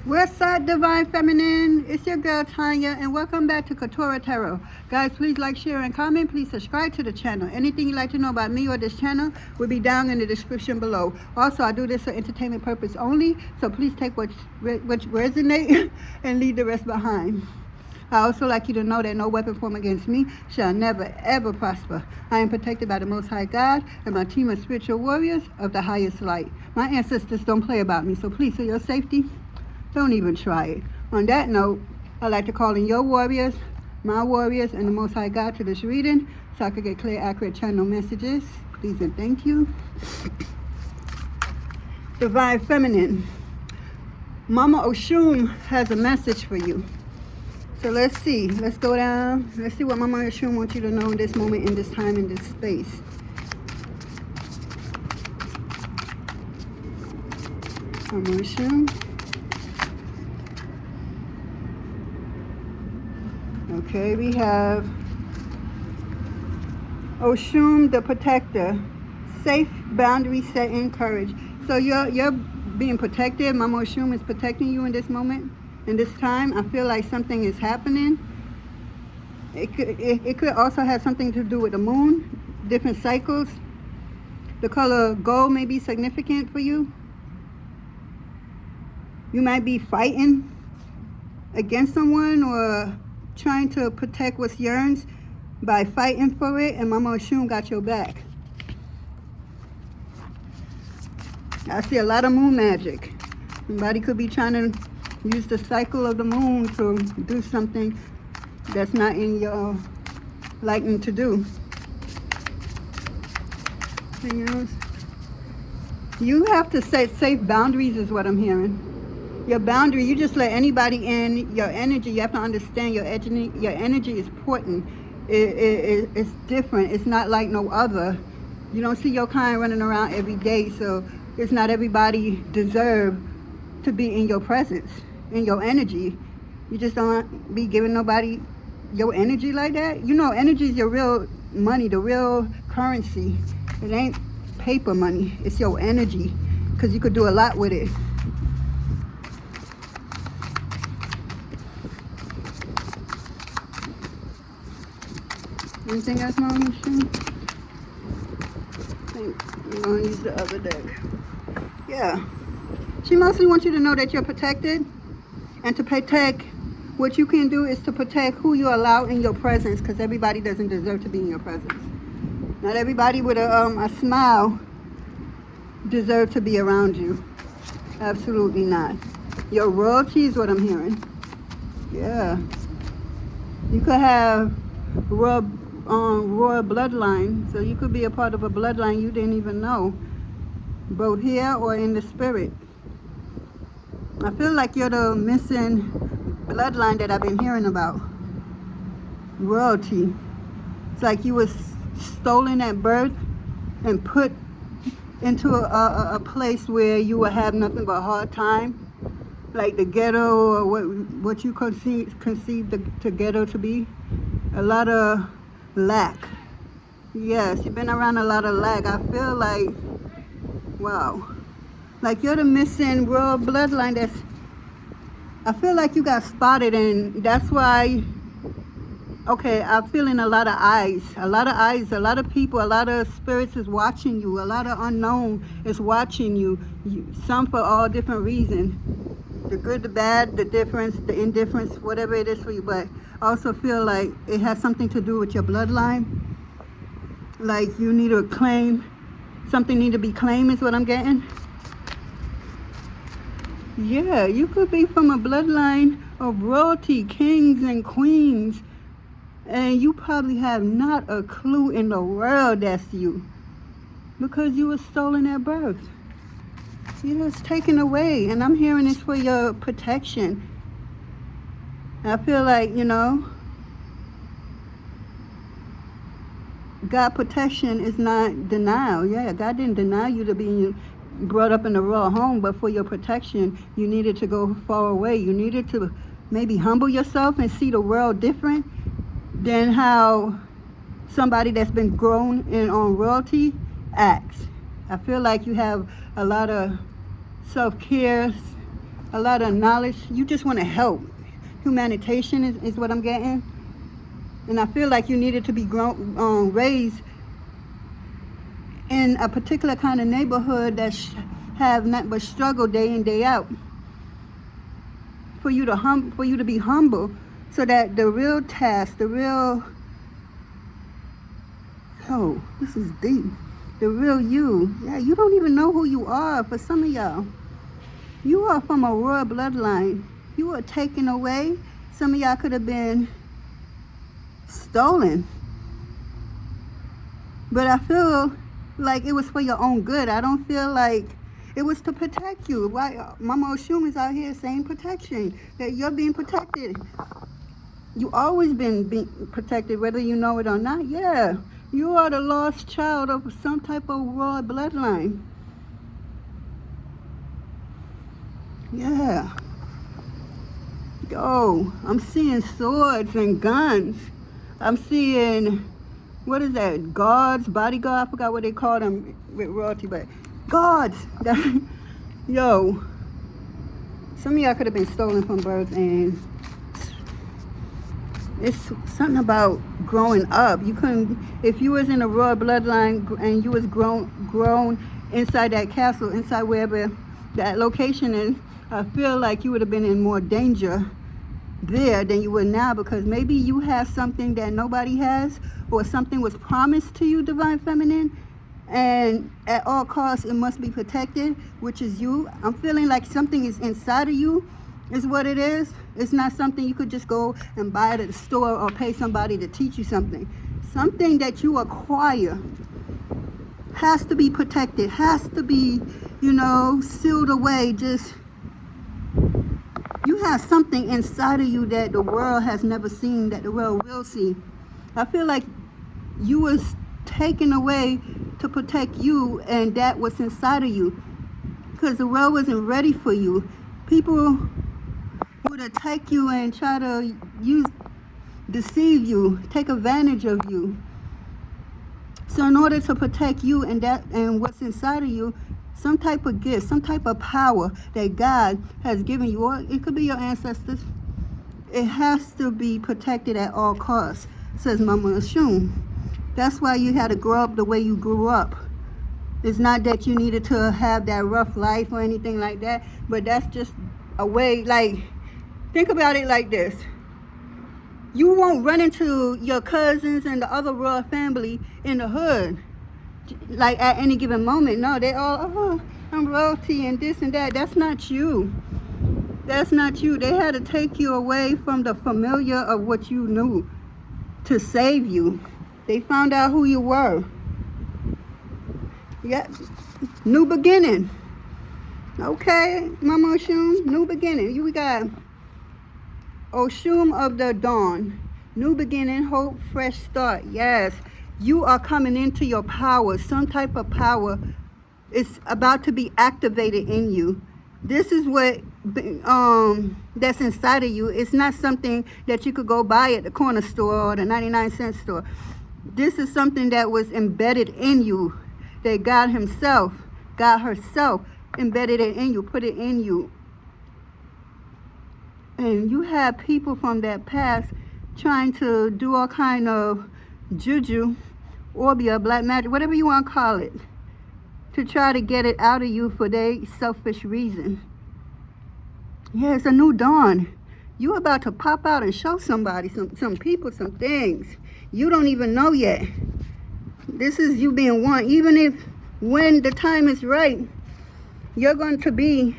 West Side Divine Feminine, it's your girl Tanya, and welcome back to Quetrah Tarot. Guys, please like, share, and comment. Please subscribe to the channel. Anything you'd like to know about me or this channel will be down in the description below. Also, I do this for entertainment purpose only, so please take what resonate and leave the rest behind. I also like you to know that no weapon formed against me shall never ever prosper. I am protected by the Most High God and my team of spiritual warriors of the highest light. My ancestors don't play about me, so please, for your safety, don't even try it. On that note, I'd like to call in your warriors, my warriors, and the Most High God to this reading so I could get clear, accurate channel messages. Please and thank you. Divine Feminine, Mama Oshun has a message for you. So let's see. Let's go down. Let's see what Mama Oshun wants you to know in this moment, in this time, in this space. Mama Oshun. Okay, we have Oshun the Protector. Safe boundary setting, courage. So you're being protected. Mama Oshun is protecting you in this moment, in this time. I feel like something is happening. It could also have something to do with the moon, different cycles. The color gold may be significant for you. You might be fighting against someone or trying to protect what's yours by fighting for it, and Mama Oshun got your back. I see a lot of moon magic. Somebody could be trying to use the cycle of the moon to do something that's not in your liking to do. You have to set safe boundaries is what I'm hearing. Your boundary, you just let anybody in. Your energy, you have to understand your energy is important. It's different. It's not like no other. You don't see your kind running around every day, so it's not everybody deserve to be in your presence, in your energy. You just don't be giving nobody your energy like that. You know, energy is your real money, the real currency. It ain't paper money. It's your energy, because you could do a lot with it. Anything else, Mama Oshun? I think I'm going to use the other deck. Yeah. She mostly wants you to know that you're protected. And to protect, what you can do is to protect who you allow in your presence, because everybody doesn't deserve to be in your presence. Not everybody with a smile deserve to be around you. Absolutely not. Your royalty is what I'm hearing. Yeah. You could have royal bloodline, so you could be a part of a bloodline you didn't even know, both here or in the spirit. I feel like you're the missing bloodline that I've been hearing about. Royalty. It's like you was stolen at birth and put into a place where you would have nothing but a hard time, like the ghetto, or what you conceive the ghetto to be. A lot of lack. Yes, you've been around a lot of lack. I feel like, wow, like you're the missing royal bloodline. I feel like you got spotted, and that's why, okay, I'm feeling a lot of eyes, a lot of people, a lot of spirits is watching you, a lot of unknown is watching you, some for all different reasons. The good, the bad, the difference, the indifference, whatever it is for you, but I also feel like it has something to do with your bloodline. Like you need to claim, something need to be claimed is what I'm getting. Yeah, you could be from a bloodline of royalty, kings and queens, and you probably have not a clue in the world that's you, because you were stolen at birth. You was taken away, and I'm hearing this for your protection. I feel like, you know, God protection is not denial. Yeah, God didn't deny you to be brought up in a royal home, but for your protection, you needed to go far away. You needed to maybe humble yourself and see the world different than how somebody that's been grown in on royalty acts. I feel like you have a lot of self-care, a lot of knowledge. You just want to help. Humanitarian is what I'm getting. And I feel like you needed to be raised in a particular kind of neighborhood that have not but struggle day in, day out. For you to be humble, so that the real task, oh, this is deep. The real you, yeah, you don't even know who you are. For some of y'all, you are from a royal bloodline. You were taken away. Some of y'all could have been stolen. But I feel like it was for your own good. I don't feel like it was to protect you. Why Mama Oshun is out here saying protection, that you're being protected. You always been protected, whether you know it or not. Yeah, you are the lost child of some type of royal bloodline. Yeah. Yo, I'm seeing swords and guns. I'm seeing, what is that, guards, bodyguard, I forgot what they call them with royalty, but guards. Yo, some of y'all could have been stolen from birth, and it's something about growing up. You couldn't, if you was in a royal bloodline and you was grown inside that castle, inside wherever that location is, I feel like you would have been in more danger there than you would now, because maybe you have something that nobody has, or something was promised to you, Divine Feminine, and at all costs it must be protected, which is you. I'm feeling like something is inside of you is what it is. It's not something you could just go and buy at the store or pay somebody to teach you something. Something that you acquire has to be protected, has to be, sealed away. Just, you have something inside of you that the world has never seen, that the world will see. I feel like you was taken away to protect you, and that was inside of you, because the world wasn't ready for you. People would attack you and try to deceive you, take advantage of you. So in order to protect you and what's inside of you, some type of gift, some type of power that God has given you, or it could be your ancestors, it has to be protected at all costs, says Mama Oshun. That's why you had to grow up the way you grew up. It's not that you needed to have that rough life or anything like that, but that's just a way, like, think about it like this. You won't run into your cousins and the other royal family in the hood, like at any given moment. No, they all, oh, I'm royalty and this and that. That's not you. That's not you. They had to take you away from the familiar of what you knew to save you. They found out who you were. Yeah, new beginning. Okay, Mama Oshun, new beginning. We got Oshun of the dawn, new beginning, hope, fresh start. Yes, you are coming into your power. Some type of power is about to be activated in you. This is what that's inside of you. It's not something that you could go buy at the corner store or the 99-cent store. This is something that was embedded in you, that God himself, God herself embedded it in you, put it in you. And you have people from that past trying to do all kind of juju, orbia, black magic, whatever you want to call it, to try to get it out of you for their selfish reason. Yeah, it's a new dawn. You're about to pop out and show somebody, some people, some things you don't even know yet. This is you being one. Even if when the time is right, you're going to be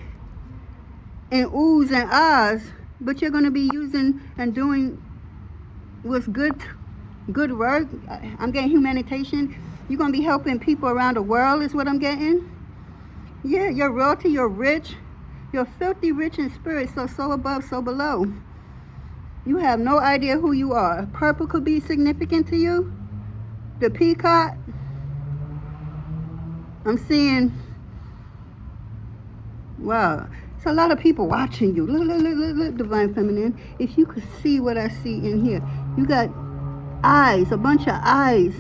in oohs and ahs, but you're going to be using and doing what's good work. I'm getting humanitarian. You're going to be helping people around the world is what I'm getting. Yeah, you're royalty, you're rich. You're filthy rich in spirit, so above, so below. You have no idea who you are. Purple could be significant to you. The peacock. I'm seeing, wow, it's a lot of people watching you. Look, Divine Feminine. If you could see what I see in here. You got eyes, a bunch of eyes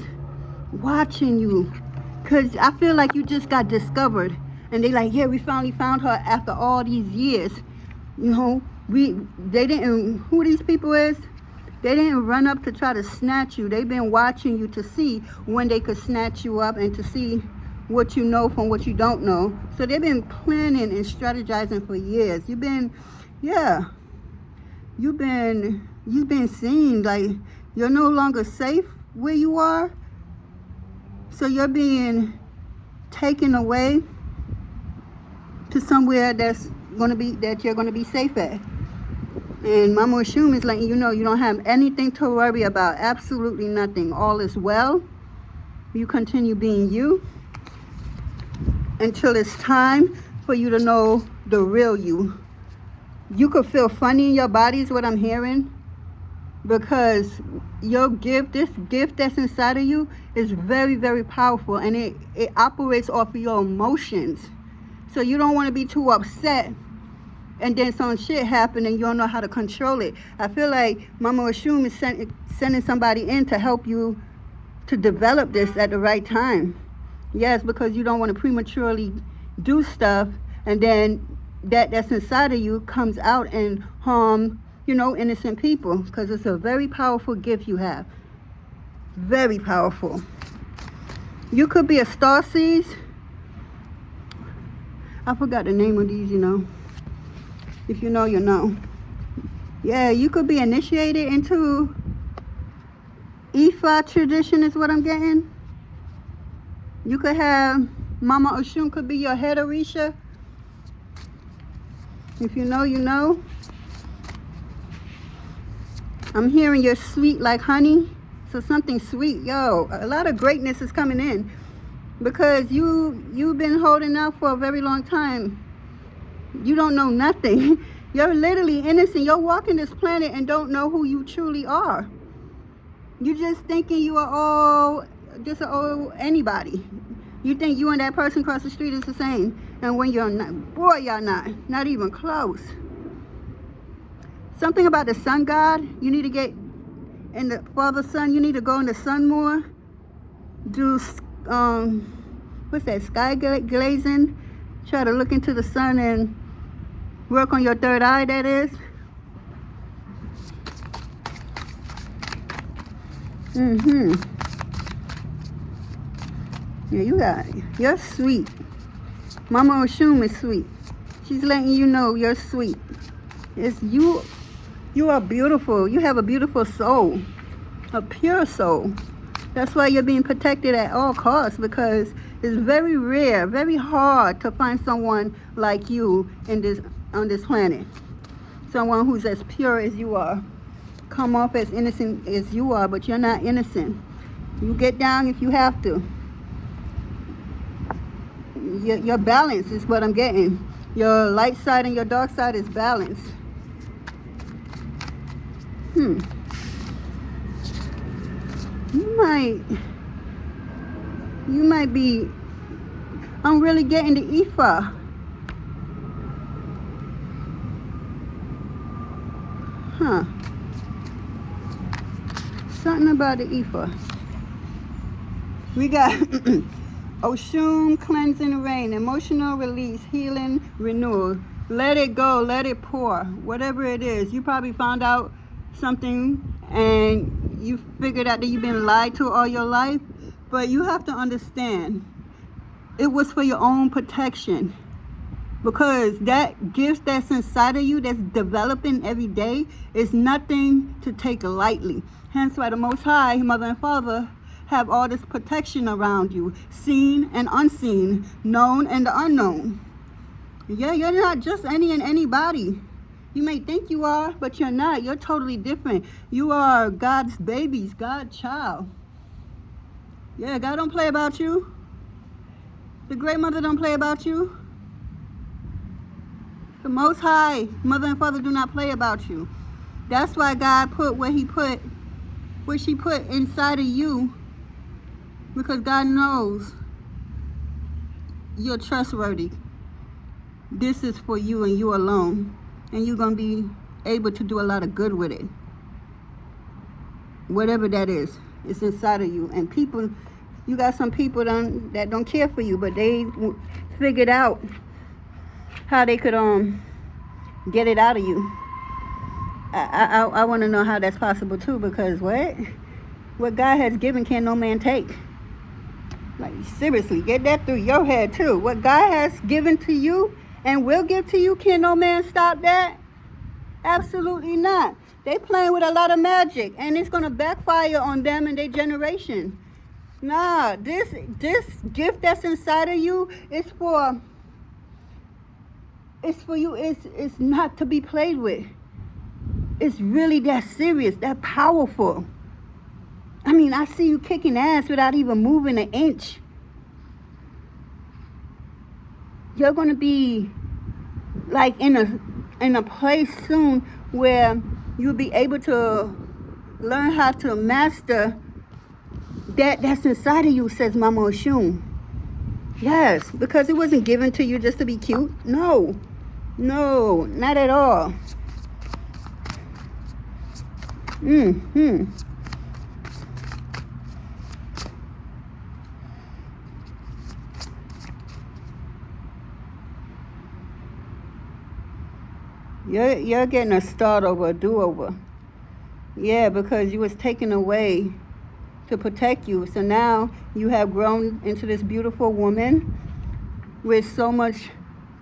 watching you. Because I feel like you just got discovered. And they like, yeah, we finally found her after all these years. You know, they didn't, who these people is, they didn't run up to try to snatch you. They've been watching you to see when they could snatch you up and to see what you know from what you don't know. So they've been planning and strategizing for years. You've been seen, like you're no longer safe where you are. So you're being taken away to somewhere that you're gonna be safe at. And Mama Oshun is letting you know you don't have anything to worry about. Absolutely nothing. All is well. You continue being you until it's time for you to know the real you. You could feel funny in your body is what I'm hearing, because your gift, this gift that's inside of you, is very, very powerful, and it operates off of your emotions. So you don't want to be too upset and then some shit happen and you don't know how to control it. I feel like Mama Oshun is sending somebody in to help you to develop this at the right time. Yes, because you don't want to prematurely do stuff and then that's inside of you comes out and harm, innocent people, because it's a very powerful gift you have. Very powerful. You could be a starseed. I forgot the name of these, If you know, you know. Yeah, you could be initiated into Ifa tradition is what I'm getting. You could have, Mama Oshun could be your head Orisha. If you know, you know. I'm hearing you're sweet like honey. So something sweet. Yo, a lot of greatness is coming in. Because you've been holding out for a very long time. You don't know nothing. You're literally innocent. You're walking this planet and don't know who you truly are. You're just thinking you are anybody. You think you and that person across the street is the same. And when you're not, boy, y'all not even close. Something about the sun god, you need to get in the Father Sun, you need to go in the sun more. Do, what's that, sky glazing? Try to look into the sun and work on your third eye, that is. Yeah, you're sweet. Mama Oshun is sweet. She's letting you know you're sweet. It's you are beautiful. You have a beautiful soul. A pure soul. That's why you're being protected at all costs, because it's very rare, very hard to find someone like you on this planet. Someone who's as pure as you are. Come off as innocent as you are, but you're not innocent. You get down if you have to. Your balance is what I'm getting. Your light side and your dark side is balanced. You might be, I'm really getting the Ifa. Something about the Ifa. We got Oshun, cleansing rain, emotional release, healing, renewal. Let it go, let it pour, whatever it is. You probably found out something and you figured out that you've been lied to all your life, but you have to understand it was for your own protection, because that gift that's inside of you that's developing every day is nothing to take lightly. Hence why the Most High, Mother and Father, have all this protection around you, seen and unseen, known and the unknown. Yeah, you're not just any and anybody. You may think you are, but you're not. You're totally different. You are God's babies, God's child. Yeah, God don't play about you. The Great Mother don't play about you. The Most High, Mother and Father, do not play about you. That's why God put what she put inside of you, because God knows you're trustworthy. This is for you and you alone. And you're going to be able to do a lot of good with it. Whatever that is, it's inside of you. And people, you got some people that don't care for you, but they figured out how they could get it out of you. I want to know how that's possible too, because what God has given can no man take. Like, seriously, get that through your head too. What God has given to you and will give to you, can no man stop that? Absolutely not. They playing with a lot of magic, and it's gonna backfire on them and their generation. Nah, this gift that's inside of you is for you. It's not to be played with. It's really that serious, that powerful. I mean, I see you kicking ass without even moving an inch. You're gonna be like in a place soon where you'll be able to learn how to master that's inside of you, says Mama Oshun. Yes, because it wasn't given to you just to be cute. No, not at all. You're getting a start over, a do-over. Yeah, because you was taken away to protect you. So now you have grown into this beautiful woman with so much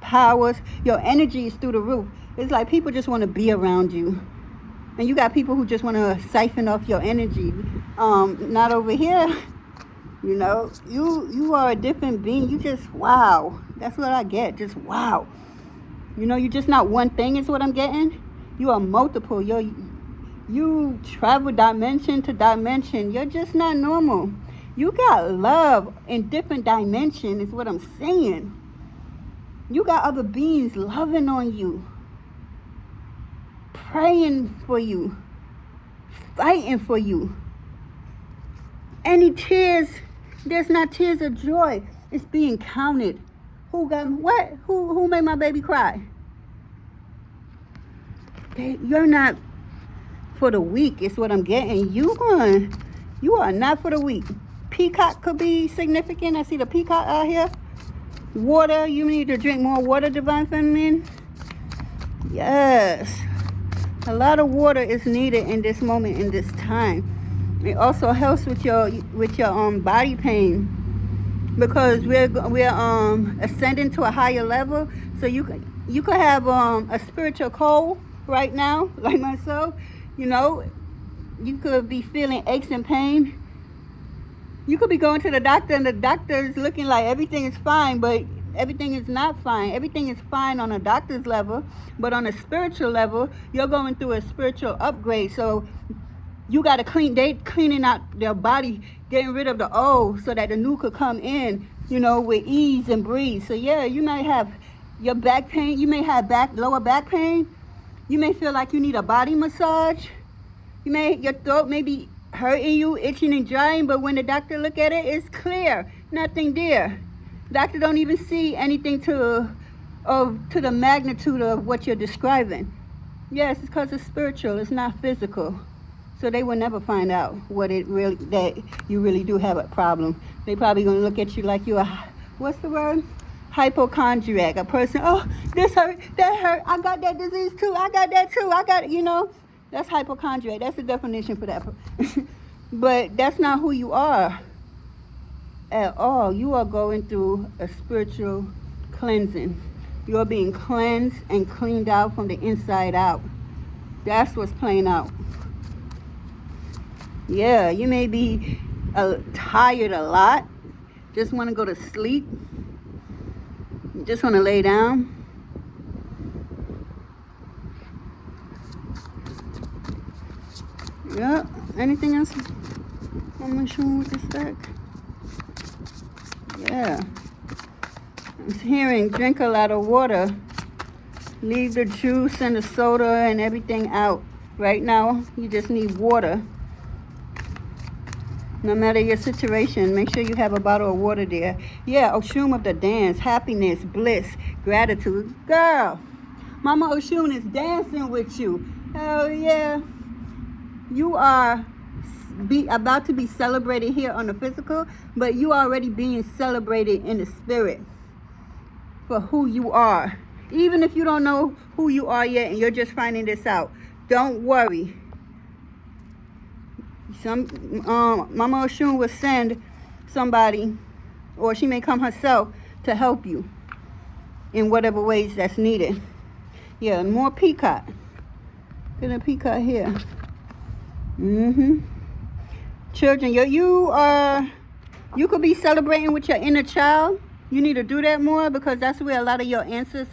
powers. Your energy is through the roof. It's like people just want to be around you. And you got people who just want to siphon off your energy. Not over here. You know, you are a different being. You just, wow. That's what I get. Just wow. You know, you're just not one thing is what I'm getting. You are multiple. You travel dimension to dimension. You're just not normal. You got love in different dimensions is what I'm saying. You got other beings loving on you, praying for you, fighting for you. Any tears, there's not tears of joy. It's being counted. Who got what? Who made my baby cry? You're not for the weak, is what I'm getting. You are not for the weak. Peacock could be significant. I see the peacock out here. Water, you need to drink more water, Divine Feminine. Yes. A lot of water is needed in this moment, in this time. It also helps with your body pain. Because we're ascending to a higher level, so you could have a spiritual cold right now, like myself. You know, you could be feeling aches and pain. You could be going to the doctor, and the doctor is looking like everything is fine, but everything is not fine. Everything is fine on a doctor's level, but on a spiritual level, you're going through a spiritual upgrade. So you got to cleaning out their body, getting rid of the old so that the new could come in, you know, with ease and breeze. So yeah, you might have your back pain. You may have lower back pain. You may feel like you need a body massage. Your throat may be hurting you, itching and drying, but when the doctor look at it, it's clear. Nothing there. Doctor don't even see anything to the magnitude of what you're describing. Yes, it's because it's spiritual. It's not physical. So they will never find out that you really do have a problem. They probably gonna look at you like you're what's the word? Hypochondriac. A person, oh, this hurt, that hurt. I got that disease too. I got that too. I got it, you know. That's hypochondriac. That's the definition for that. But that's not who you are at all. You are going through a spiritual cleansing. You are being cleansed and cleaned out from the inside out. That's what's playing out. Yeah, you may be tired a lot. Just want to go to sleep. Just want to lay down. Yep. Anything else? I'm not sure with this deck. Yeah. I'm hearing drink a lot of water. Leave the juice and the soda and everything out. Right now, you just need water. No matter your situation, make sure you have a bottle of water there. Yeah, Oshun of the dance, happiness, bliss, gratitude. Girl, Mama Oshun is dancing with you. Hell yeah. You are about to be celebrated here on the physical, but you are already being celebrated in the spirit for who you are. Even if you don't know who you are yet and you're just finding this out, don't worry. Mama Oshun will send somebody, or she may come herself to help you in whatever ways that's needed. Yeah, more peacock. Get a peacock here. Children, you could be celebrating with your inner child. You need to do that more, because that's where a lot of your answers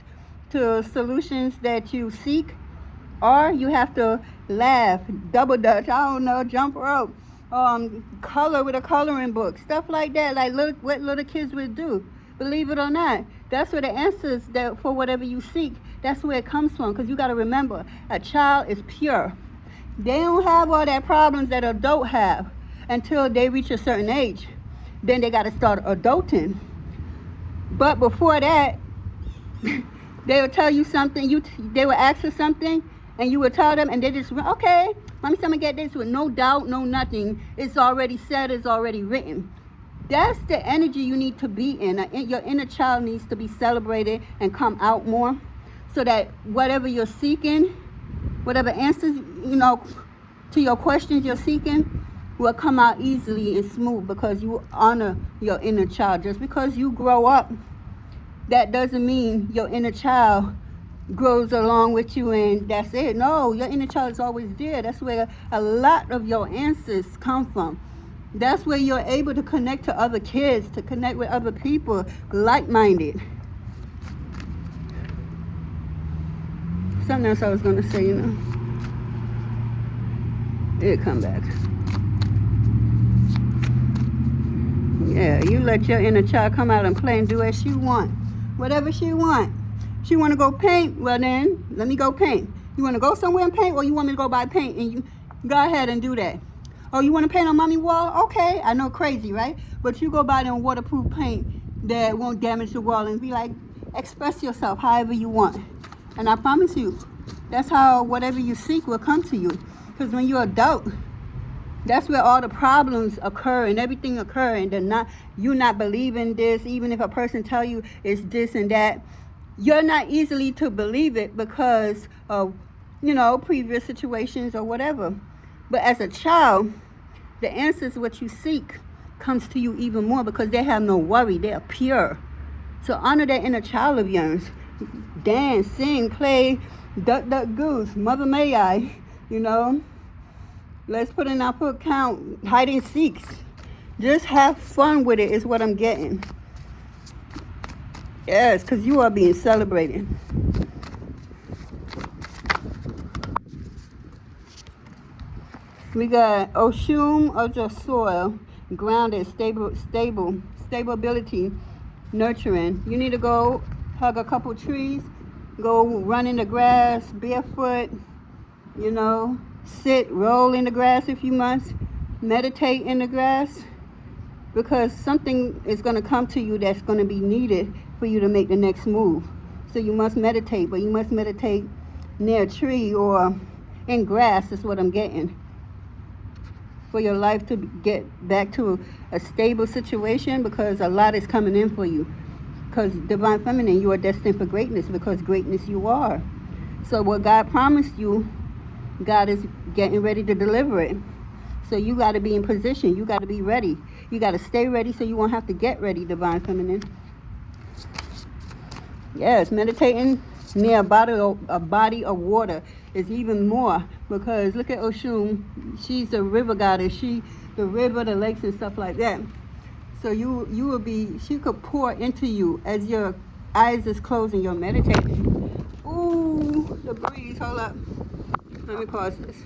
to solutions that you seek are. You have to laugh, double dutch, I don't know, jump rope, color with a coloring book, stuff like that, like what little kids would do. Believe it or not, that's where the answers that for whatever you seek, that's where it comes from. Because you got to remember, a child is pure. They don't have all that problems that adults have until they reach a certain age. Then they got to start adulting. But before that, they would tell you something, they would ask for something, and you would tell them, and they just, okay, mommy, I'm gonna get this, with no doubt, no nothing. It's already said, it's already written. That's the energy you need to be in. Your inner child needs to be celebrated and come out more, so that whatever you're seeking, whatever answers, to your questions you're seeking, will come out easily and smooth, because you honor your inner child. Just because you grow up, that doesn't mean your inner child grows along with you and that's it. No, your inner child is always there. That's where a lot of your answers come from. That's where you're able to connect to other kids, to connect with other people, like-minded. Something else I was going to say, It'll come back. Yeah, you let your inner child come out and play and do as she want. Whatever she want. She want to go paint, well then, let me go paint. You want to go somewhere and paint, or you want me to go buy paint? And you go ahead and do that. Oh, you want to paint on mommy wall? Okay, I know, crazy, right? But you go buy them waterproof paint that won't damage the wall, and be like, express yourself however you want. And I promise you, that's how whatever you seek will come to you. Because when you're adult, that's where all the problems occur and everything occur, and you not believing this, even if a person tell you it's this and that. You're not easily to believe it because of, previous situations or whatever. But as a child, the answers what you seek comes to you even more, because they have no worry. They are pure. So honor that inner child of yours. Dance, sing, play, duck, duck, goose, mother may I, Let's put in our foot count, hide and seeks. Just have fun with it is what I'm getting. Yes, because you are being celebrated. We got Oshun of your soil, grounded, stability, nurturing. You need to go hug a couple trees, go run in the grass, barefoot, sit, roll in the grass if you must, meditate in the grass, because something is going to come to you that's going to be needed for you to make the next move. So you must meditate, but you must meditate near a tree or in grass is what I'm getting. For your life to get back to a stable situation, because a lot is coming in for you. Because Divine Feminine, you are destined for greatness, because greatness you are. So what God promised you, God is getting ready to deliver it. So you got to be in position. You got to be ready. You got to stay ready so you won't have to get ready, Divine Feminine. Yes, meditating near a body of water is even more, because look at Oshun. She's the river goddess. The river, the lakes and stuff like that. So she could pour into you as your eyes is closed and you're meditating. Ooh, the breeze, hold up. Let me pause this.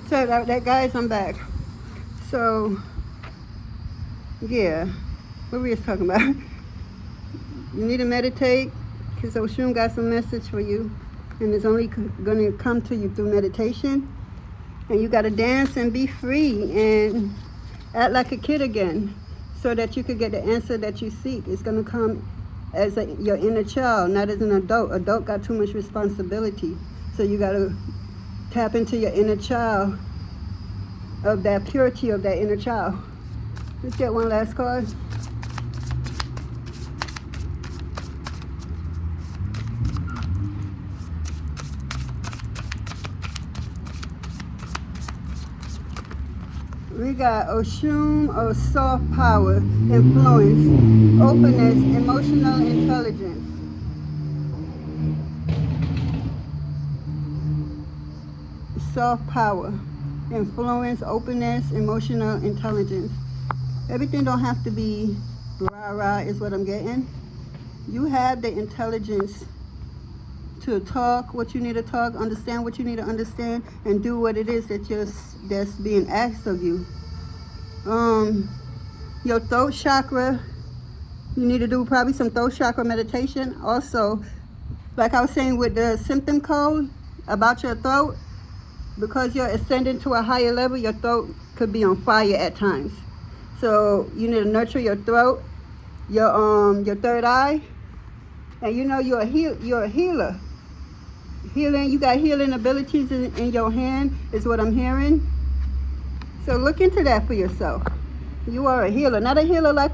So that guys, I'm back. So, yeah, what we was talking about. You need to meditate, because Oshun got some message for you, and it's only going to come to you through meditation. And you got to dance and be free and act like a kid again, so that you could get the answer that you seek. It's going to come as your inner child, not as an adult. Adult got too much responsibility, so you got to tap into your inner child, of that purity of that inner child. Let's get one last card. We got Oshun or soft power, influence, openness, emotional intelligence. Soft power, influence, openness, emotional intelligence. Everything don't have to be rah-rah is what I'm getting. You have the intelligence to talk what you need to talk, understand what you need to understand, and do what it is that's being asked of you. Your throat chakra, you need to do probably some throat chakra meditation. Also, like I was saying with the symptom code about your throat, because you're ascending to a higher level, your throat could be on fire at times. So you need to nurture your throat, your third eye, and you know you're a healer. Healing, you got healing abilities in your hand is what I'm hearing. So look into that for yourself. You are a healer, not a healer like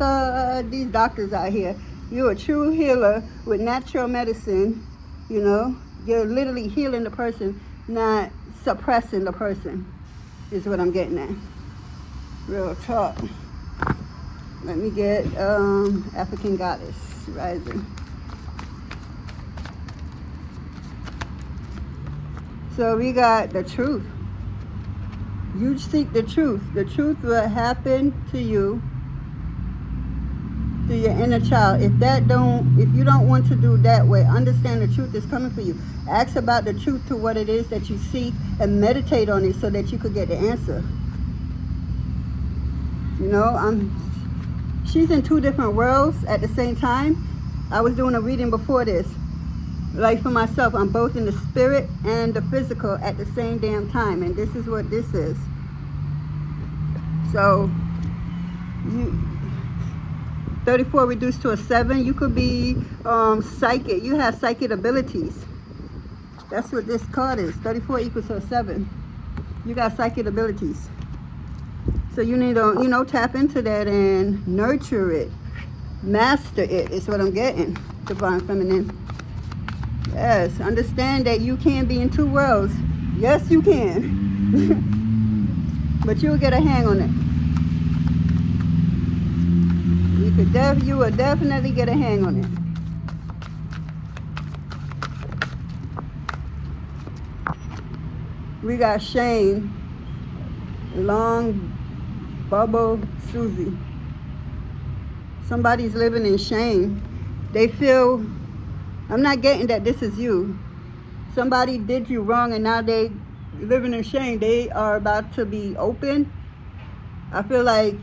these doctors out here. You're a true healer with natural medicine. You know, you're literally healing the person, not suppressing the person, is what I'm getting at. Real talk. Let me get African Goddess Rising. So we got the truth. You seek the truth. The truth will happen to you through your inner child. If you don't want to do that way, understand the truth is coming for you. Ask about the truth to what it is that you seek and meditate on it so that you could get the answer. You know, she's in two different worlds at the same time. I was doing a reading before this. Like for myself, I'm both in the spirit and the physical at the same damn time. And this is what this is. So, 34 reduced to a 7. You could be psychic. You have psychic abilities. That's what this card is. 34 equals to a 7. You got psychic abilities. So you need to, you know, tap into that and nurture it. Master it is what I'm getting. Divine Feminine. Yes, understand that you can be in two worlds. Yes, you can. But you'll get a hang on it. You will definitely get a hang on it. We got Shane, Long Bubble Susie. Somebody's living in shame. They feel, I'm not getting that this is you. Somebody did you wrong and now they living in shame. They are about to be open. I feel like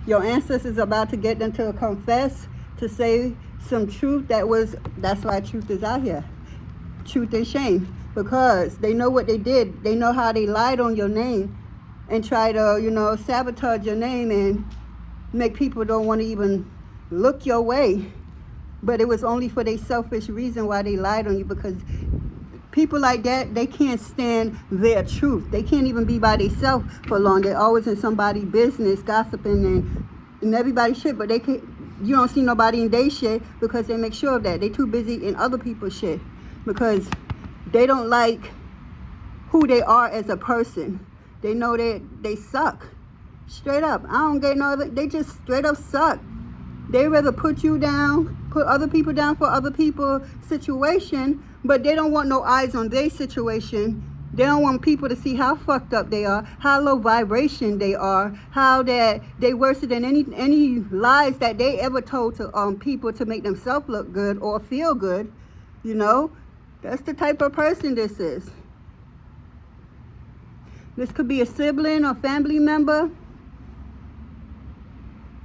your ancestors are about to get them to confess, to say some truth. That's why truth is out here. Truth and shame. Because they know what they did. They know how they lied on your name and try to, you know, sabotage your name and make people don't want to even look your way. But it was only for their selfish reason why they lied on you, because people like that, they can't stand their truth. They can't even be by themselves for long. They're always in somebody's business, gossiping and everybody's shit, but you don't see nobody in their shit because they make sure of that. They too busy in other people's shit because they don't like who they are as a person. They know that they suck. Straight up. I don't get no other, they just straight up suck. They rather put you down, put other people down for other people's situation, but they don't want no eyes on their situation. They don't want people to see how fucked up they are, how low vibration they are, how that they worse than any lies that they ever told to people to make themselves look good or feel good. You know, that's the type of person this is. This could be a sibling or family member.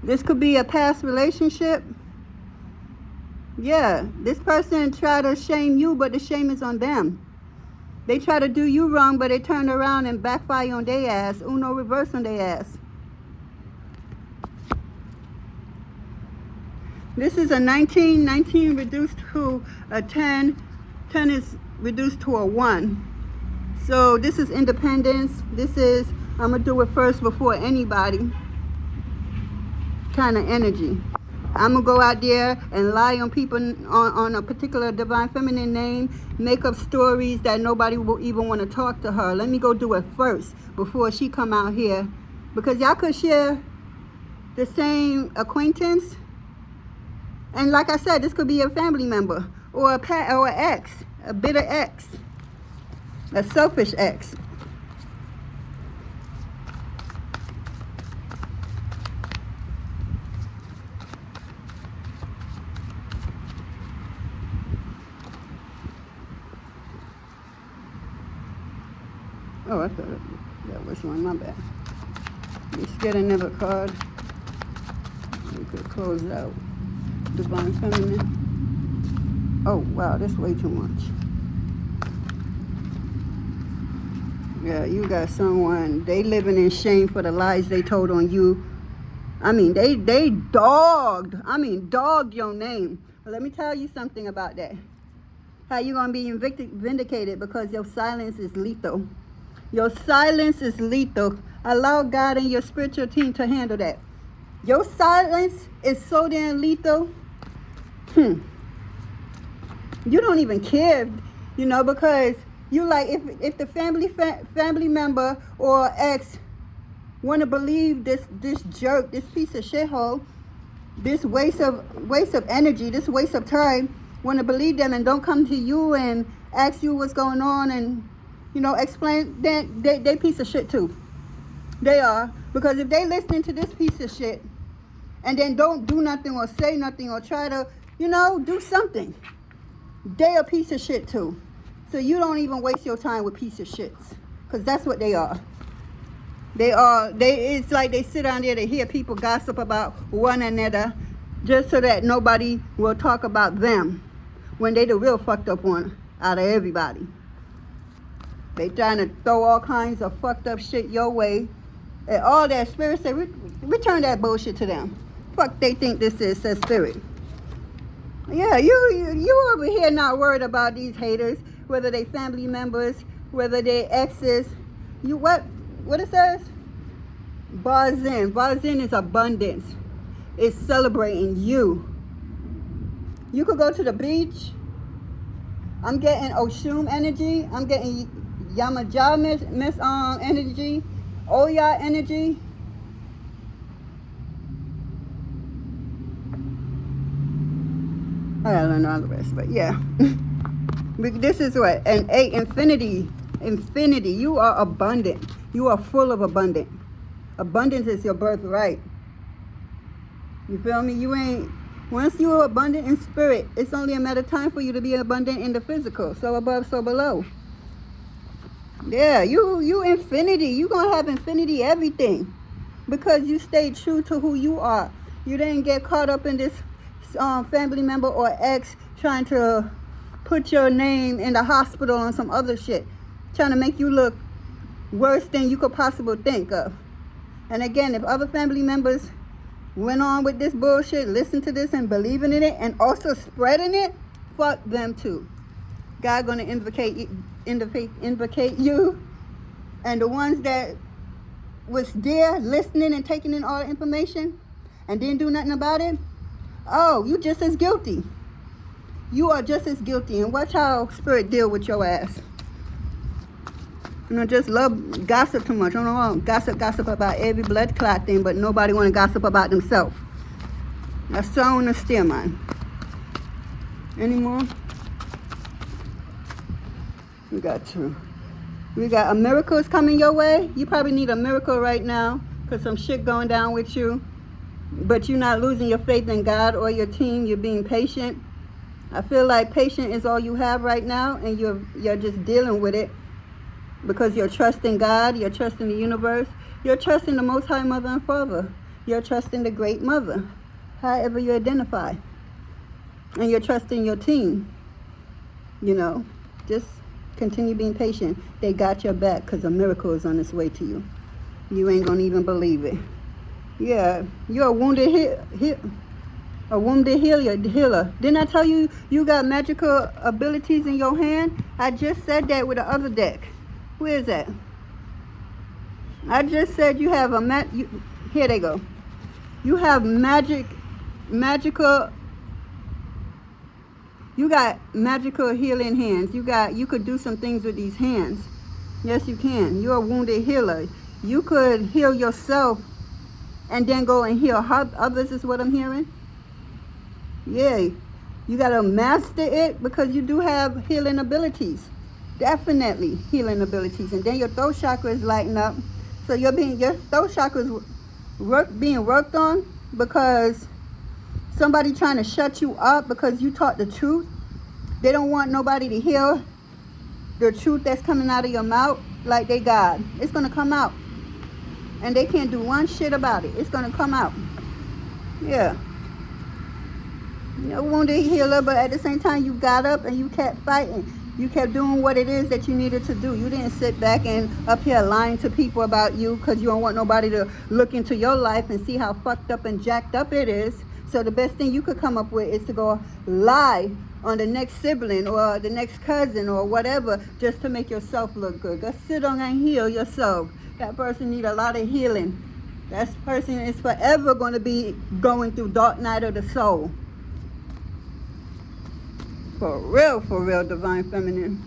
This could be a past relationship. Yeah, this person tried to shame you, but the shame is on them. They try to do you wrong, but they turn around and backfire on their ass. Uno reverse on their ass. This is a 19. 19 reduced to a 10. 10 is reduced to a 1. So this is independence. This is, I'm going to do it first before anybody kind of energy. I'm going to go out there and lie on people on a particular divine feminine name, make up stories that nobody will even want to talk to her. Let me go do it first before she come out here Because y'all could share the same acquaintance. And like I said, this could be a family member or a pet or an ex, a bitter ex, a selfish ex. Oh, I thought that was one, my bad. Let's get another card. We could close out. Divine Feminine. Oh, wow, that's way too much. Yeah, you got someone, they living in shame for the lies they told on you. I mean, they dogged your name. But let me tell you something about that. How you going to be vindicated? Because your silence is lethal. Your silence is lethal. Allow God and your spiritual team to handle that. Your silence is so damn lethal. You don't even care, you know, because you like, if the family member or ex want to believe this jerk, this piece of shithole, this waste of energy, this waste of time, want to believe them and don't come to you and ask you what's going on and, you know, explain, then they piece of shit too. They are. Because if they listening to this piece of shit and then don't do nothing or say nothing or try to, you know, do something, they a piece of shit too. So you don't even waste your time with piece of shits. Because that's what they are. It's like they sit down there to hear people gossip about one another just so that nobody will talk about them when they the real fucked up one out of everybody. They trying to throw all kinds of fucked up shit your way. And all that spirit say, return that bullshit to them. Fuck they think this is, says spirit. Yeah, you over here not worried about these haters, whether they family members, whether they exes. You what it says? Bazin. Bazin is abundance. It's celebrating you. You could go to the beach. I'm getting Oshun energy. I'm getting Yamaja energy. Oya energy. I don't know all the rest, but yeah. This is what? An 8, infinity. Infinity. You are abundant. You are full of abundance. Abundance is your birthright. You feel me? You ain't, once you are abundant in spirit, it's only a matter of time for you to be abundant in the physical. So above, so below. Yeah, you infinity. You gonna have infinity everything. Because you stayed true to who you are. You didn't get caught up in this family member or ex trying to put your name in the hospital on some other shit. Trying to make you look worse than you could possibly think of. And again, if other family members went on with this bullshit, listen to this and believing in it and also spreading it, fuck them too. God gonna invocate you. And the ones that was there listening and taking in all the information and didn't do nothing about it, oh, you just as guilty. You are just as guilty. And watch how spirit deal with your ass. You know, just love gossip too much. I don't know, gossip about every blood clot thing, but nobody want to gossip about themselves. That's so on the steer, man. Any more? We got two. We got a miracle is coming your way. You probably need a miracle right now because some shit going down with you. But you're not losing your faith in God or your team. You're being patient. I feel like patient is all you have right now, and you're just dealing with it because you're trusting God, you're trusting the universe, you're trusting the Most High Mother and Father, you're trusting the Great Mother, however you identify, and you're trusting your team. You know, just continue being patient. They got your back because a miracle is on its way to you. You ain't gonna even believe it. Yeah, you're a wounded healer. Didn't I tell you you got magical abilities in your hand? I just said that with the other deck. Where is that? I just said you have here they go. You have magical. You got magical healing hands. You could do some things with these hands. Yes, you can. You're a wounded healer. You could heal yourself and then go and heal others, is what I'm hearing. Yeah, you got to master it because you do have healing abilities. Definitely healing abilities. And then your throat chakra is lighting up. So your throat chakra is being worked on because somebody trying to shut you up because you taught the truth. They don't want nobody to hear the truth that's coming out of your mouth like they God. It's going to come out. And they can't do one shit about it. It's going to come out. Yeah. You're a wounded healer, but at the same time, you got up and you kept fighting. You kept doing what it is that you needed to do. You didn't sit back and up here lying to people about you because you don't want nobody to look into your life and see how fucked up and jacked up it is. So the best thing you could come up with is to go lie on the next sibling or the next cousin or whatever just to make yourself look good. Go sit on and heal yourself. That person need a lot of healing. That person is forever going to be going through dark night of the soul. For real, Divine Feminine.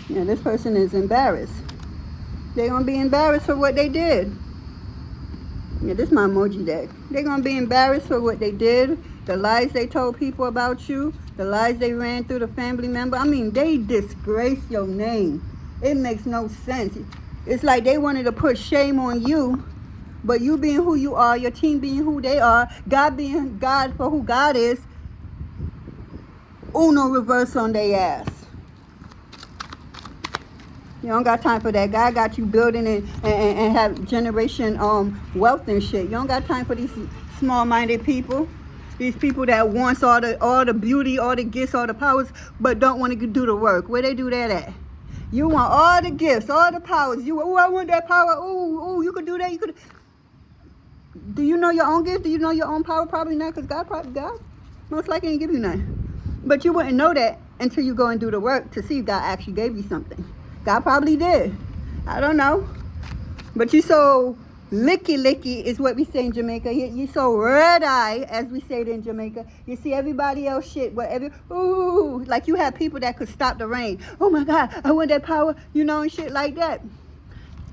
Yeah, this person is embarrassed. They're going to be embarrassed for what they did. Yeah, this is my emoji deck. They're going to be embarrassed for what they did, the lies they told people about you, the lies they ran through the family member. I mean, they disgrace your name. It makes no sense. It's like they wanted to put shame on you, but you being who you are, your team being who they are, God being God for who God is, Uno reverse on their ass. You don't got time for that. God got you building and have generation wealth and shit. You don't got time for these small-minded people. These people that wants all the beauty, all the gifts, all the powers, but don't want to do the work. Where they do that at? You want all the gifts, all the powers. I want that power. Oh, you could do that. You could. Do you know your own gift? Do you know your own power? Probably not, because God most likely didn't give you none. But you wouldn't know that until you go and do the work to see if God actually gave you something. God probably did. I don't know. But you so licky is what we say in Jamaica. You so red-eye, as we say it in Jamaica. You see everybody else shit. Like you have people that could stop the rain. Oh my God, I want that power, and shit like that.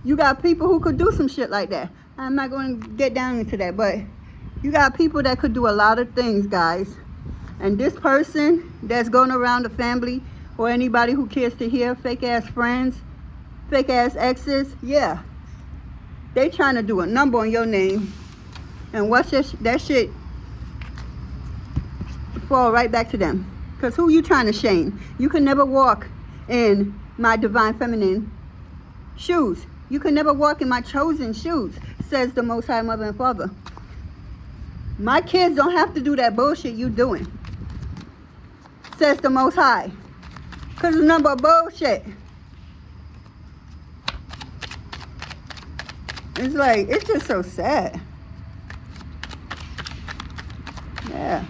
You got people who could do some shit like that. I'm not going to get down into that, but you got people that could do a lot of things, guys. And this person that's going around the family or anybody who cares to hear, fake-ass friends, fake-ass exes, yeah. They trying to do a number on your name. And watch that shit fall right back to them. Because who you trying to shame? You can never walk in my Divine Feminine shoes. You can never walk in my chosen shoes, says the Most High Mother and Father. My kids don't have to do that bullshit you doing, says the Most High. Because it's nothing but bullshit. It's like, it's just so sad. Yeah.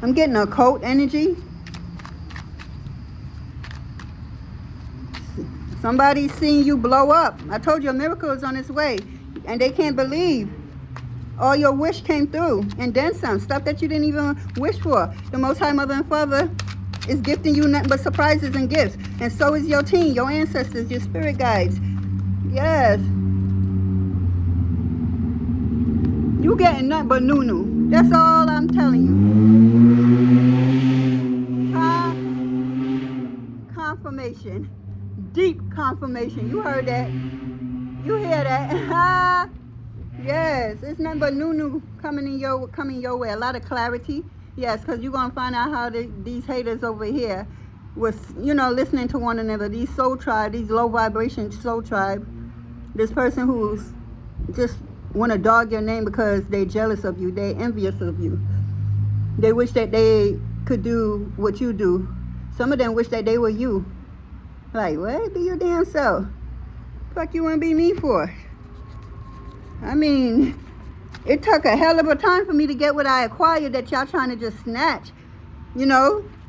I'm getting occult energy. Somebody's seeing you blow up. I told you a miracle is on its way. And they can't believe all your wish came through. And then some. Stuff that you didn't even wish for. The Most High Mother and Father is gifting you nothing but surprises and gifts. And so is your team, your ancestors, your spirit guides. Yes. You getting nothing but nunu. That's all I'm telling you. Confirmation. Deep confirmation. You heard that. You hear that. Yes. It's nothing but nunu coming your way. A lot of clarity. Yes, because you're going to find out how these haters over here was, listening to one another. These soul tribe, these low vibration soul tribe. This person who's just want to dog your name because they're jealous of you. They're envious of you. They wish that they could do what you do. Some of them wish that they were you. Like, what? Be your damn self. Fuck you want to be me for? I mean, it took a hell of a time for me to get what I acquired that y'all trying to just snatch.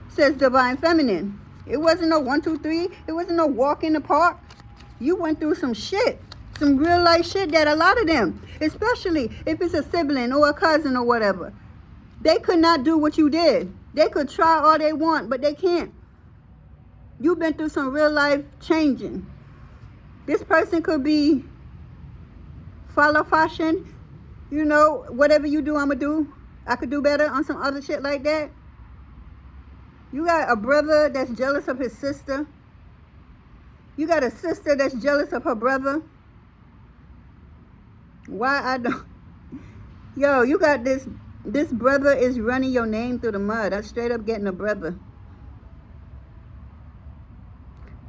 Says Divine Feminine. It wasn't no 1, 2, 3. It wasn't no walk in the park. You went through some shit. Some real life shit that a lot of them, especially if it's a sibling or a cousin or whatever, they could not do what you did. They could try all they want, but they can't. You've been through some real life changing. This person could be follow fashion. You know, whatever you do, I'ma do. I could do better on some other shit like that. You got a brother that's jealous of his sister. You got a sister that's jealous of her brother. Why I don't... Yo, you got this brother is running your name through the mud. I'm straight up getting a brother.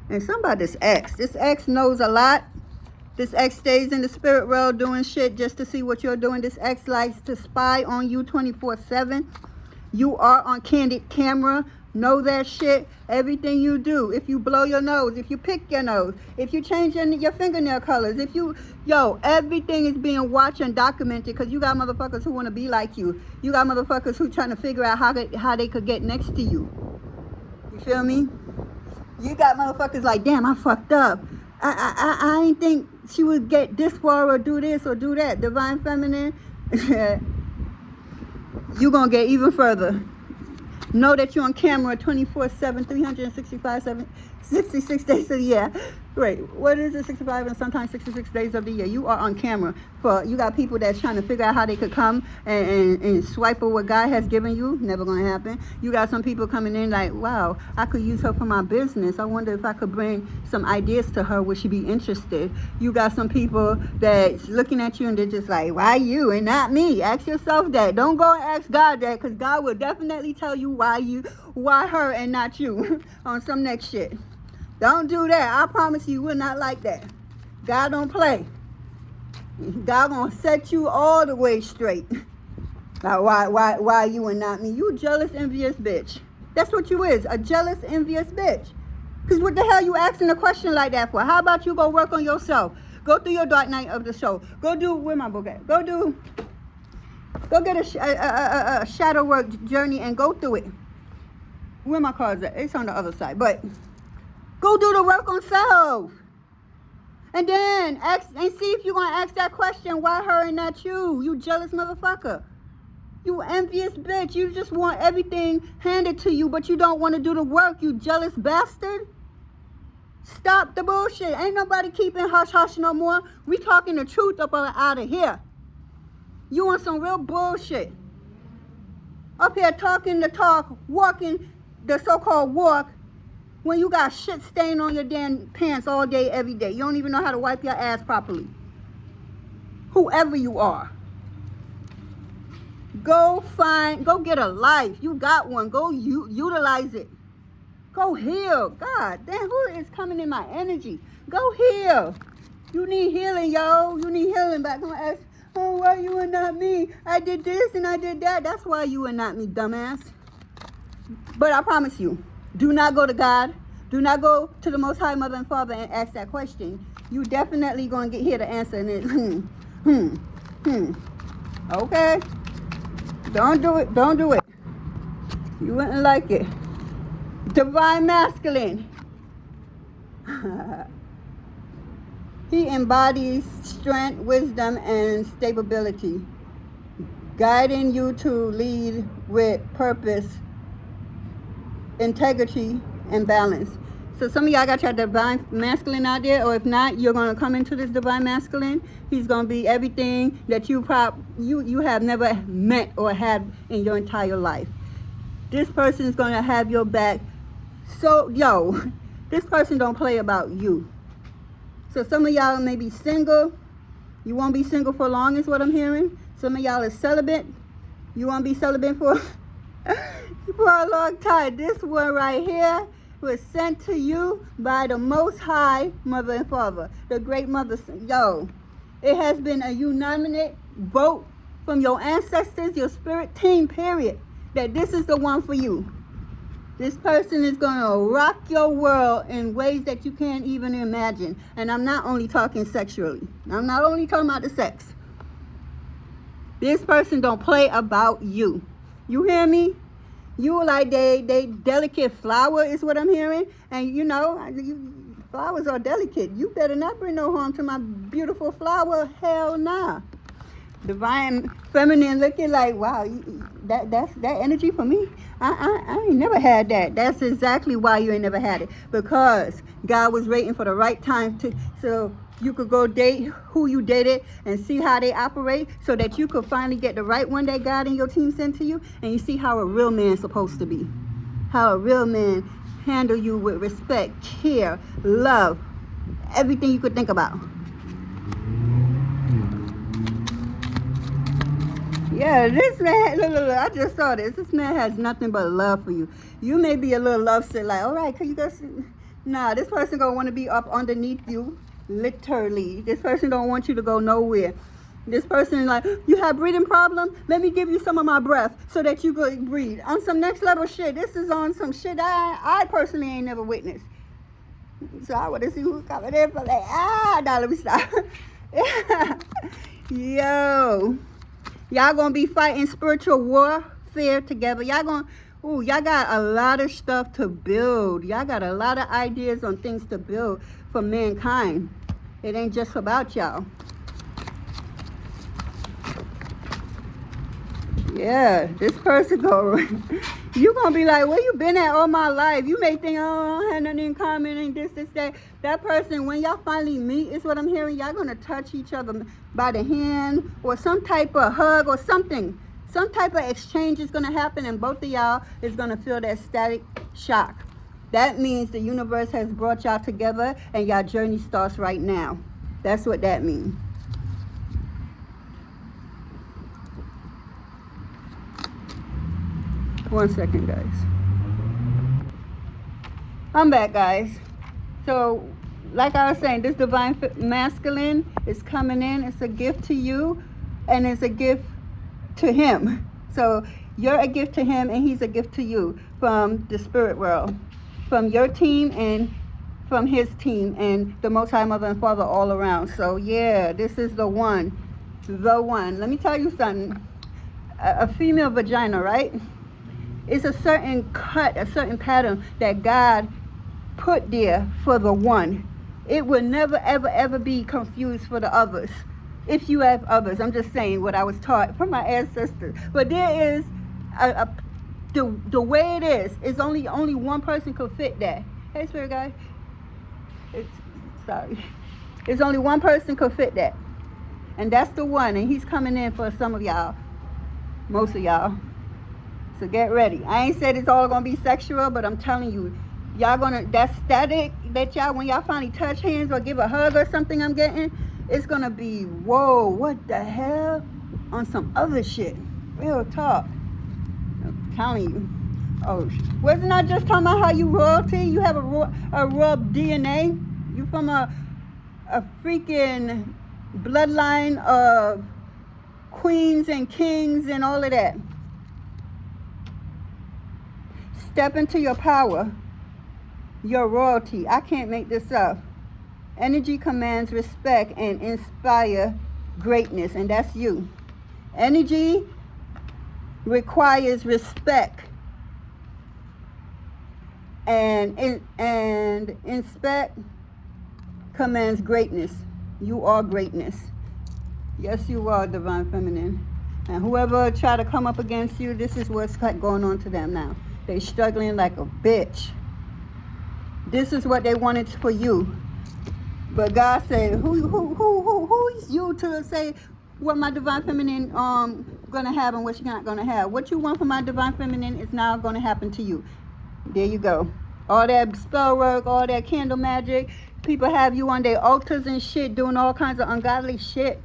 And somebody's ex. This ex knows a lot. This ex stays in the spirit world doing shit just to see what you're doing. This ex likes to spy on you 24/7. You are on candid camera. Know that shit. Everything you do. If you blow your nose, if you pick your nose, if you change your fingernail colors, if you... Yo, everything is being watched and documented because you got motherfuckers who want to be like you. You got motherfuckers who trying to figure out how they could get next to you. You feel me? You got motherfuckers like, damn, I fucked up. I ain't think she would get this far or do this or do that. Divine Feminine, you gonna get even further. Know that you're on camera 24/7, 66 days of the year. Wait, what is it? 65 and sometimes 66 days of the year. You are on camera. You got people that's trying to figure out how they could come and swipe over what God has given you. Never gonna happen. You got some people coming in like, wow, I could use her for my business. I wonder if I could bring some ideas to her. Would she be interested? You got some people that's looking at you and they're just like, why you and not me? Ask yourself that. Don't go and ask God that, because God will definitely tell you why her and not you on some next shit. Don't do that. I promise you will not like that. God don't play. God gonna set you all the way straight. Now, why you and not me? You jealous, envious bitch. That's what you is, a jealous, envious bitch. Because what the hell you asking a question like that for? How about you go work on yourself? Go through your dark night of the soul. Go do, where my book at? Go get a shadow work journey and go through it. Where my cards at? It's on the other side. But go do the work on self. And then ask and see if you're going to ask that question, why her and not you? You jealous motherfucker. You envious bitch. You just want everything handed to you, but you don't want to do the work, you jealous bastard. Stop the bullshit. Ain't nobody keeping hush-hush no more. We talking the truth up out of here. You want some real bullshit. Up here talking the talk, walking the so-called walk, when you got shit stain on your damn pants all day, every day. You don't even know how to wipe your ass properly. Whoever you are. Go get a life. You got one. Go utilize it. Go heal. God damn, who is coming in my energy? Go heal. You need healing, yo. You need healing. But don't ask, oh, why you and not me? I did this and I did that. That's why you and not me, dumbass. But I promise you, do not go to God. Do not go to the Most High Mother and Father and ask that question. You definitely going to hear the answer. And it's, Okay. Don't do it. Don't do it. You wouldn't like it. Divine Masculine. He embodies strength, wisdom, and stability, guiding you to lead with purpose, integrity, and balance. So some of y'all got your Divine Masculine out there, or if not, you're going to come into this Divine Masculine. He's going to be everything that you have never met or had in your entire life. This person is going to have your back. So, yo, this person don't play about you. So some of y'all may be single. You won't be single for long is what I'm hearing. Some of y'all is celibate. You won't be celibate for a long time. This one right here was sent to you by the Most High Mother and Father, the Great Mother. Yo, it has been a unanimous vote from your ancestors, your spirit team, period, that this is the one for you. This person is going to rock your world in ways that you can't even imagine. And I'm not only talking sexually. I'm not only talking about the sex. This person don't play about you. You hear me? You like they delicate flower is what I'm hearing. And you know, flowers are delicate. You better not bring no harm to my beautiful flower. Hell nah. Divine feminine looking like, wow, that's that energy for me. I ain't never had that. That's exactly why you ain't never had it. Because God was waiting for the right time to so you could go date who you dated and see how they operate so that you could finally get the right one that God and your team sent to you, and you see how a real man's supposed to be. How a real man handle you with respect, care, love, everything you could think about. Yeah, this man, look, I just saw this. This man has nothing but love for you. You may be a little lovesick, like, all right, can you go see? Nah, this person gonna want to be up underneath you, literally. This person don't want you to go nowhere. This person like, you have breathing problem? Let me give you some of my breath so that you could breathe. On some next level shit. This is on some shit I personally ain't never witnessed. So I want to see who's coming in for that. Now let me stop. Yo. Y'all gonna be fighting spiritual warfare together. Y'all got a lot of stuff to build. Y'all got a lot of ideas on things to build for mankind. It ain't just about y'all. Yeah, this person you gonna be like, where you been at all my life? You may think, oh, I had nothing in common and this, that. That person, when y'all finally meet, is what I'm hearing, y'all gonna touch each other by the hand or some type of hug or something. Some type of exchange is gonna happen and both of y'all is gonna feel that static shock. That means the universe has brought y'all together and y'all journey starts right now. That's what that means. One second, guys. I'm back, guys. So, like I was saying, this divine masculine is coming in. It's a gift to you, and it's a gift to him. So, you're a gift to him, and he's a gift to you from the spirit world, from your team and from his team, and the Most High Mother and Father all around. So, yeah, this is the one. The one. Let me tell you something. A female vagina, right? It's a certain cut, a certain pattern that God put there for the one. It will never, ever, ever be confused for the others. If you have others, I'm just saying what I was taught from my ancestors. But there is the way it is only one person could fit that. Hey, spirit guy. Sorry. It's only one person could fit that. And that's the one. And he's coming in for some of y'all. Most of y'all. So get ready. I ain't said it's all gonna be sexual, but I'm telling you, y'all gonna, that static that y'all, when y'all finally touch hands or give a hug or something I'm getting, it's gonna be, whoa, what the hell? On some other shit. Real talk. I'm telling you. Oh, wasn't I just talking about how you royalty? You have a royal DNA? You from a freaking bloodline of queens and kings and all of that. Step into your power, your royalty. I can't make this up. Energy commands respect and inspire greatness, and that's you. Energy requires respect and inspect commands greatness. You are greatness. Yes, you are, divine feminine. And whoever try to come up against you, this is what's going on to them now. They struggling like a bitch. This is what they wanted for you. But God said, who is you to say what my divine feminine gonna have and what she's not gonna have? What you want from my divine feminine is now gonna happen to you. There you go. All that spell work, all that candle magic. People have you on their altars and shit, doing all kinds of ungodly shit.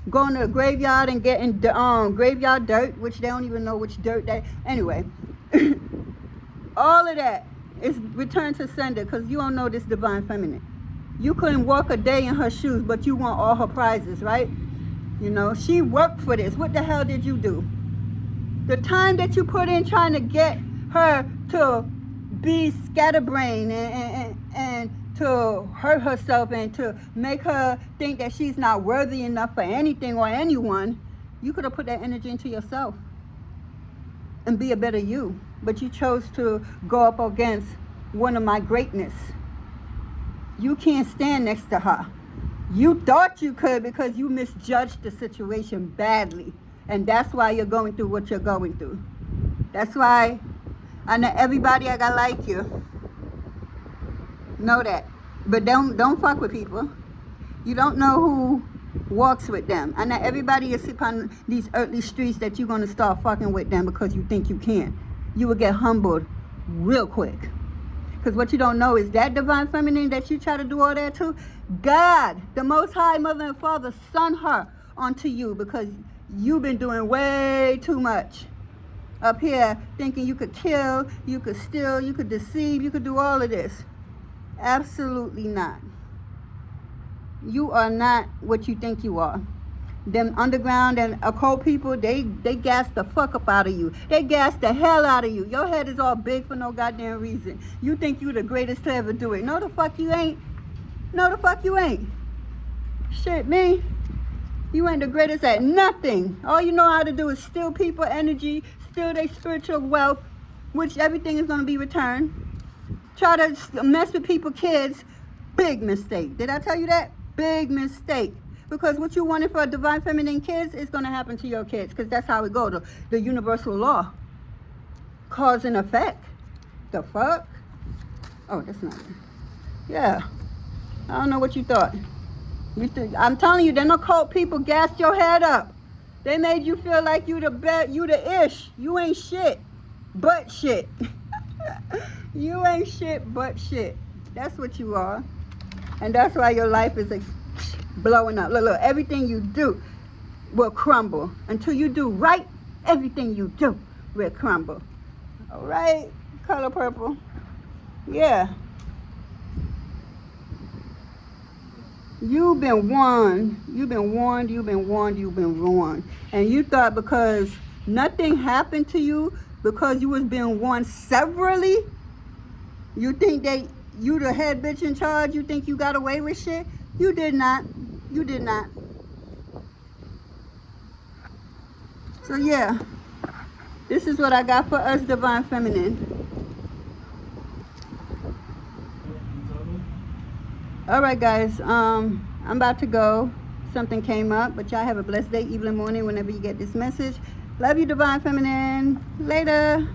Going to the graveyard and getting graveyard dirt, which they don't even know which dirt that. Anyway. All of that is returned to sender because you don't know this divine feminine. You couldn't walk a day in her shoes, but you want all her prizes, right? You know, she worked for this. What the hell did you do? The time that you put in trying to get her to be scatterbrained and to hurt herself and to make her think that she's not worthy enough for anything or anyone, you could have put that energy into yourself and be a better you. But you chose to go up against one of my greatness. You can't stand next to her. You thought you could because you misjudged the situation badly. And that's why you're going through what you're going through. That's why I know everybody I got like you. Know that. But don't fuck with people. You don't know who walks with them. I know everybody is upon these earthly streets that you're going to start fucking with them because you think you can. You will get humbled real quick. Because what you don't know is that divine feminine that you try to do all that to, God, the Most High Mother and Father, sent her onto you because you've been doing way too much. Up here thinking you could kill, you could steal, you could deceive, you could do all of this. Absolutely not. You are not what you think you are. Them underground and occult people, they gas the fuck up out of you. They gas the hell out of you. Your head is all big for no goddamn reason. You think you the greatest to ever do it. No the fuck you ain't. No the fuck you ain't. Shit, me. You ain't the greatest at nothing. All you know how to do is steal people energy, steal their spiritual wealth, which everything is going to be returned. Try to mess with people, kids. Big mistake. Did I tell you that? Big mistake. Because what you wanted for a divine feminine kids is going to happen to your kids. Because that's how it goes. The universal law. Cause and effect. The fuck? Oh, that's not it. Yeah. I don't know what you thought. I'm telling you, them occult people gassed your head up. They made you feel like you the ish. You ain't shit. But shit. You ain't shit but shit. That's what you are. And that's why your life is blowing up. Look, everything you do will crumble. Until you do right, everything you do will crumble. All right? Color purple. Yeah. You've been warned. You've been warned. You've been warned. You've been warned. And you thought because nothing happened to you, because you was being warned severally, you think that you the head bitch in charge? You think you got away with shit? You did not. You did not. So yeah, this is what I got for us, divine feminine. All right, guys. I'm about to go. Something came up, but y'all have a blessed day, evening, morning, whenever you get this message. Love you, divine feminine. Later.